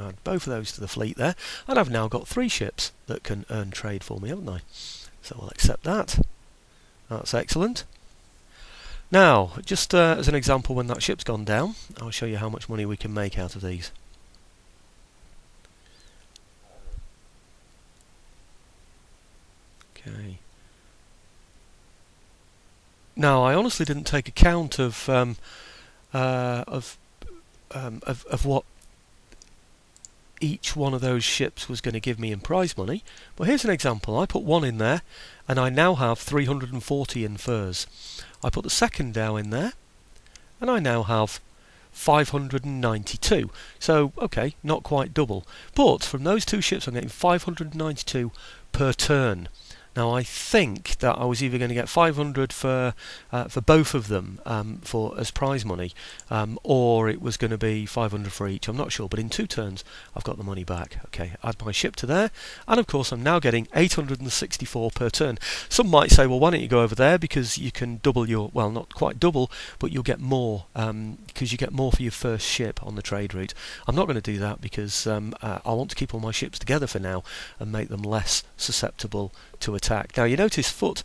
add both of those to the fleet there, and I've now got 3 ships that can earn trade for me, haven't I? So we'll accept that. That's excellent. Now, just as an example, when that ship's gone down, I'll show you how much money we can make out of these. Okay. Now, I honestly didn't take account of what each one of those ships was going to give me in prize money. But here's an example. I put 1 in there, and I now have 340 in furs. I put the second down in there, and I now have 592. So, okay, not quite double. But from those 2 ships, I'm getting 592 per turn. Now, I think that I was either going to get 500 for both of them as prize money, or it was going to be 500 for each. I'm not sure, but in 2 turns, I've got the money back. Okay, add my ship to there, and of course, I'm now getting 864 per turn. Some might say, well, why don't you go over there, because you can double your, well, not quite double, but you'll get more, because you get more for your first ship on the trade route. I'm not going to do that because I want to keep all my ships together for now and make them less susceptible to attack. Now you notice foot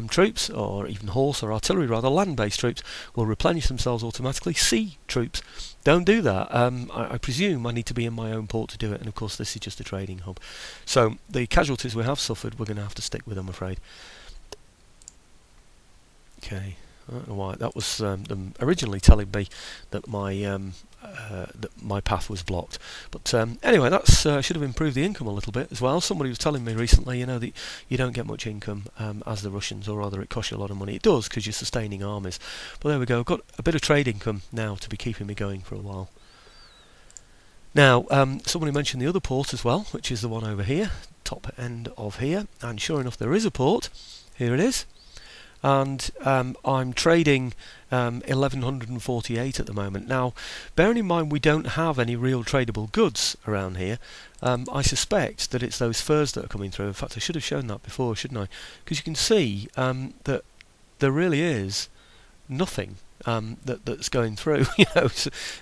troops, or even horse or artillery rather, land-based troops will replenish themselves automatically. Sea troops don't do that. I presume I need to be in my own port to do it, and of course this is just a trading hub. So the casualties we have suffered, we're going to have to stick with, I'm afraid. Okay. I don't know why. That was them originally telling me that my path was blocked. But anyway, that's should have improved the income a little bit as well. Somebody was telling me recently, you know, that you don't get much income as the Russians, or rather it costs you a lot of money. It does, because you're sustaining armies. But there we go. I've got a bit of trade income now to be keeping me going for a while. Now, somebody mentioned the other port as well, which is the one over here, top end of here. And sure enough, there is a port. Here it is. And I'm trading 1148 at the moment. Now, bearing in mind we don't have any real tradable goods around here, I suspect that it's those furs that are coming through. In fact, I should have shown that before, shouldn't I? Because you can see that there really is nothing that's going through, you know,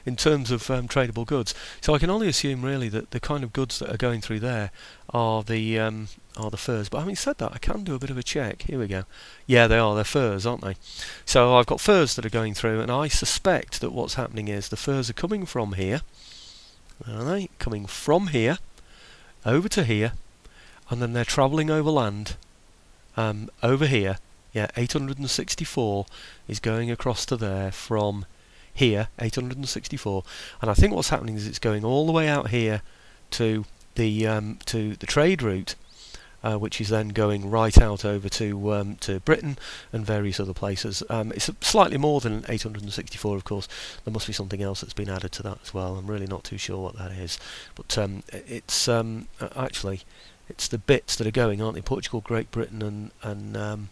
in terms of tradable goods. So I can only assume really that the kind of goods that are going through there are the furs. But having said that, I can do a bit of a check. Here we go. Yeah, they are. They're furs, aren't they? So I've got furs that are going through, and I suspect that what's happening is the furs are coming from here. Are they coming from here over to here, and then they're travelling over land over here. Yeah, 864 is going across to there from here, 864, and I think what's happening is it's going all the way out here to the trade route, which is then going right out over to Britain and various other places. It's slightly more than 864, of course. There must be something else that's been added to that as well. I'm really not too sure what that is, but it's actually it's the bits that are going, aren't they? Portugal, Great Britain, and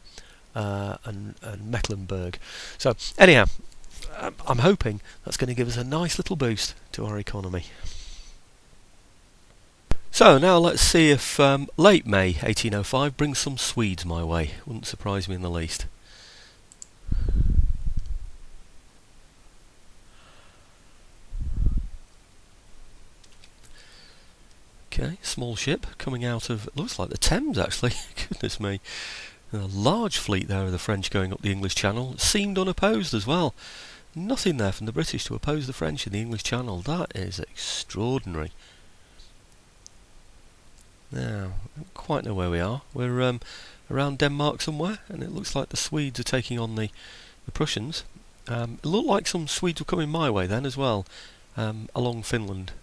Mecklenburg. So anyhow, I'm hoping that's going to give us a nice little boost to our economy. So now let's see if late May 1805 brings some Swedes my way. Wouldn't surprise me in the least. Okay, small ship coming out of, looks like the Thames actually. Goodness me. A large fleet there of the French going up the English Channel. It seemed unopposed as well. Nothing there from the British to oppose the French in the English Channel. That is extraordinary. Now, I don't quite know where we are. We're around Denmark somewhere, and it looks like the Swedes are taking on the Prussians. It looked like some Swedes were coming my way then as well, along Finland.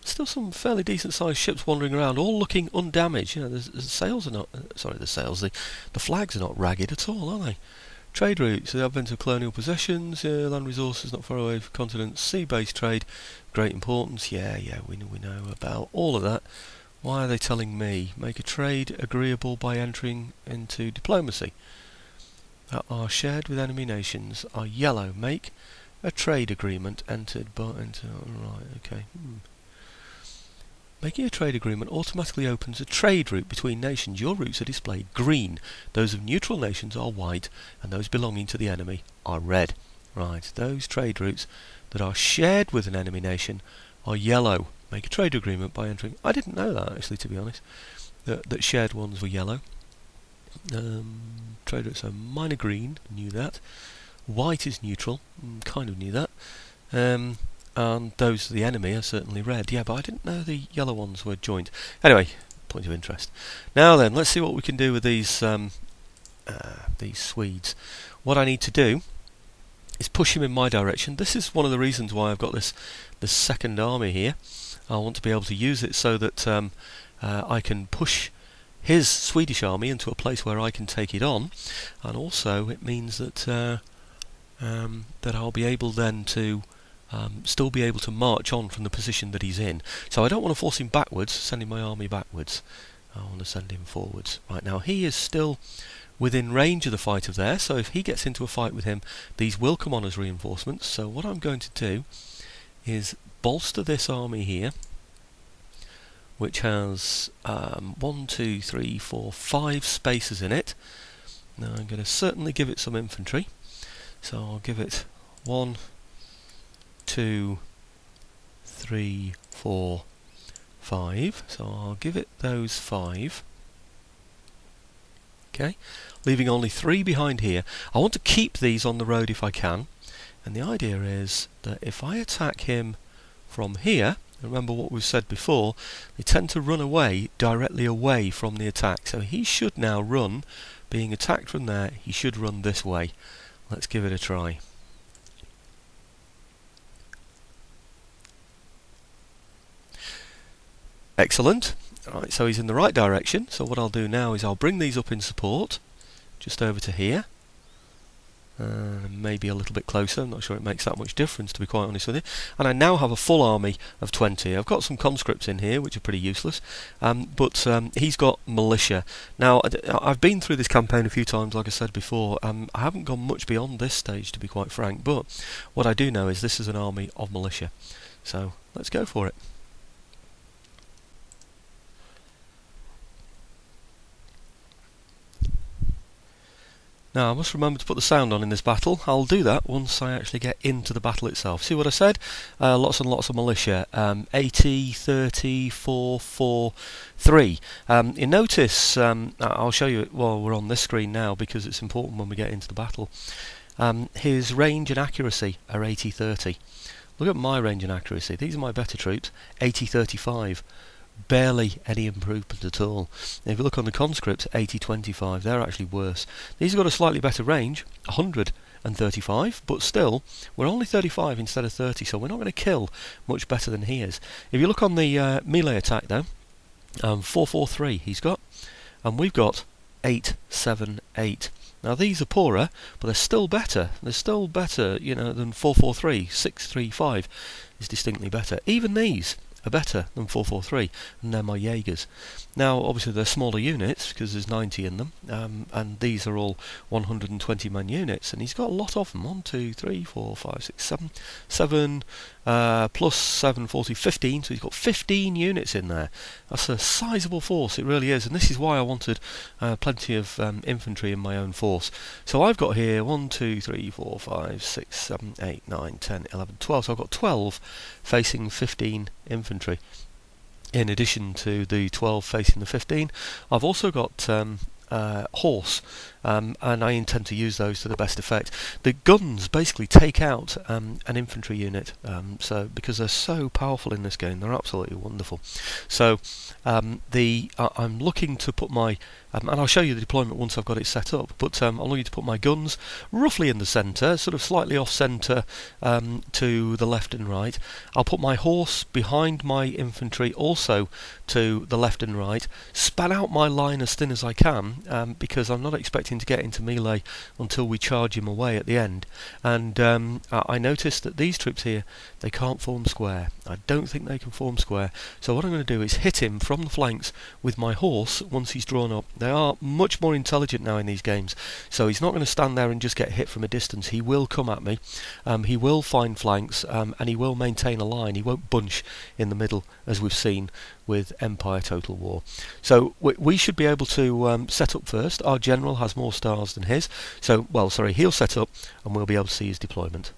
Still some fairly decent sized ships wandering around, all looking undamaged. You know, the sails are not, the flags are not ragged at all, are they? Trade routes, the advent of colonial possessions, land resources not far away from continents, sea-based trade, great importance. Yeah, we know about all of that. Why are they telling me? Make a trade agreeable by entering into diplomacy that are shared with enemy nations. Are yellow. Make a trade agreement entered by... Right, okay. Making a trade agreement automatically opens a trade route between nations. Your routes are displayed green. Those of neutral nations are white, and those belonging to the enemy are red. Right, those trade routes that are shared with an enemy nation are yellow. Make a trade agreement by entering. I didn't know that, actually, to be honest, that shared ones were yellow. Trader, so minor green, knew that. White is neutral, kind of knew that. And those, the enemy, are certainly red. Yeah, but I didn't know the yellow ones were joint. Anyway, point of interest. Now then, let's see what we can do with these Swedes. What I need to do is push him in my direction. This is one of the reasons why I've got this second army here. I want to be able to use it so that I can push his Swedish army into a place where I can take it on, and also it means that that I'll be able then to still be able to march on from the position that he's in. So I don't want to force him backwards, sending my army backwards. I want to send him forwards. Right, now he is still within range of the fighter there, so if he gets into a fight with him, these will come on as reinforcements. So what I'm going to do is bolster this army here, which has 1, 2, 3, 4, 5 spaces in it. Now I'm going to certainly give it some infantry, so I'll give it 1, 2, 3, 4, 5. So I'll give it those 5. Okay, leaving only 3 behind here. I want to keep these on the road if I can, and the idea is that if I attack him from here, remember what we've said before, they tend to run away directly away from the attack. So he should now run, being attacked from there, he should run this way. Let's give it a try. Excellent. Right, so he's in the right direction. So what I'll do now is I'll bring these up in support, just over to here. Maybe a little bit closer, I'm not sure it makes that much difference, to be quite honest with you. And I now have a full army of 20. I've got some conscripts in here, which are pretty useless, but he's got militia. Now, I've been through this campaign a few times, like I said before. I haven't gone much beyond this stage, to be quite frank, but what I do know is this is an army of militia. So, let's go for it. Now I must remember to put the sound on in this battle. I'll do that once I actually get into the battle itself. See what I said? Lots and lots of militia. 80, 30, 4, 4, 3. You notice, I'll show you, well, we're on this screen now because it's important when we get into the battle. His range and accuracy are 80, 30. Look at my range and accuracy. These are my better troops. 80, 35. Barely any improvement at all. Now, if you look on the conscripts, 80-25, they're actually worse. These have got a slightly better range, 135, but still, we're only 35 instead of 30, so we're not going to kill much better than he is. If you look on the melee attack, though, 4-4-3 he's got, and we've got 8-7-8. Now these are poorer, but they're still better. They're still better, you know, than 4-4-3. 6-3-5 is distinctly better. Even these are better than 443, and they're my Jaegers. Now obviously they're smaller units because there's 90 in them, and these are all 120 man units, and he's got a lot of them. 1, 2, 3, 4, 5, 6, 7, 7 plus 7, 40, 15, so he's got 15 units in there. That's a sizable force, it really is, and this is why I wanted plenty of infantry in my own force. So I've got here 1, 2, 3, 4, 5, 6, 7, 8, 9, 10, 11, 12, so I've got 12 facing 15 infantry. In addition to the 12 facing the 15, I've also got horse, and I intend to use those to the best effect. The guns basically take out an infantry unit, so because they're so powerful in this game, they're absolutely wonderful. So I'm looking to put my and I'll show you the deployment once I've got it set up, but I'm looking to put my guns roughly in the centre, sort of slightly off centre to the left and right. I'll put my horse behind my infantry also to the left and right, span out my line as thin as I can, because I'm not expecting to get into melee until we charge him away at the end. And I noticed that these troops here, they can't form square. I don't think they can form square, so what I'm going to do is hit him from the flanks with my horse once he's drawn up. They are much more intelligent now in these games, so he's not going to stand there and just get hit from a distance. He will come at me, he will find flanks, and he will maintain a line. He won't bunch in the middle as we've seen with Empire Total War. So we should be able to set up first. Our general has more stars than his, so, well, sorry, he'll set up and we'll be able to see his deployment.